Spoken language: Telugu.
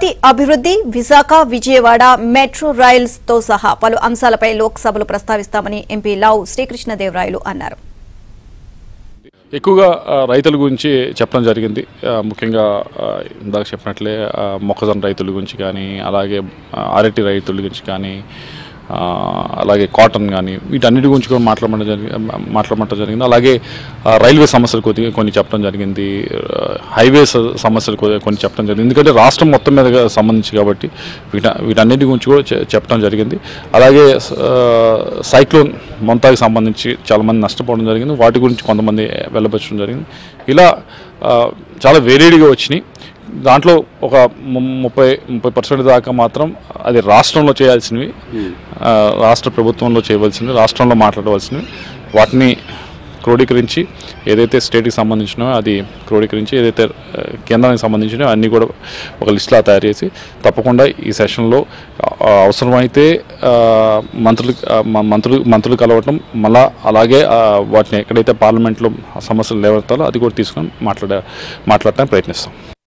అమరావతి అభివృద్ధి, విశాఖ, విజయవాడ మెట్రో రైల్స్ తో సహా పలు అంశాలపై లోక్సభలో ప్రస్తావిస్తామని ఎంపీ లావు శ్రీకృష్ణదేవరాయలు అన్నారు. ఎక్కువగా రైతుల గురించి చెప్పడం జరిగింది. ముఖ్యంగా ఇందాక చెప్పినట్లే మొక్కజొన్న రైతుల గురించి కానీ, అలాగే అరటి రైతుల గురించి కానీ, అలాగే కాటన్ కానీ వీటన్నిటి గురించి కూడా మాట్లాడమంటం జరిగింది. అలాగే రైల్వే సమస్యలు కొన్ని చెప్పడం జరిగింది, హైవేస్ సమస్యలు కొన్ని చెప్పడం జరిగింది. ఎందుకంటే రాష్ట్రం మొత్తం మీద సంబంధించి కాబట్టి వీటన్నిటి గురించి కూడా చెప్పడం జరిగింది. అలాగే సైక్లోన్ మొంతాకి సంబంధించి చాలామంది నష్టపోవడం జరిగింది, వాటి గురించి కొంతమంది వెళ్ళబచ్చడం జరిగింది. ఇలా చాలా వేరేడిగా వచ్చినాయి. దాంట్లో ఒక 30% దాకా మాత్రం అది రాష్ట్రంలో చేయాల్సినవి, రాష్ట్ర ప్రభుత్వంలో చేయవలసినవి, రాష్ట్రంలో మాట్లాడవలసినవి, వాటిని క్రోడీకరించి ఏదైతే స్టేట్కి సంబంధించినవో అది క్రోడీకరించి, ఏదైతే కేంద్రానికి సంబంధించినవో అన్నీ కూడా ఒక లిస్టులా తయారు చేసి తప్పకుండా ఈ సెషన్లో అవసరమైతే మంత్రులు కలవటం, మళ్ళా అలాగే వాటిని ఎక్కడైతే పార్లమెంట్లో సమస్యలు లేవతాలో అది కూడా తీసుకొని మాట్లాడటానికి ప్రయత్నిస్తాం.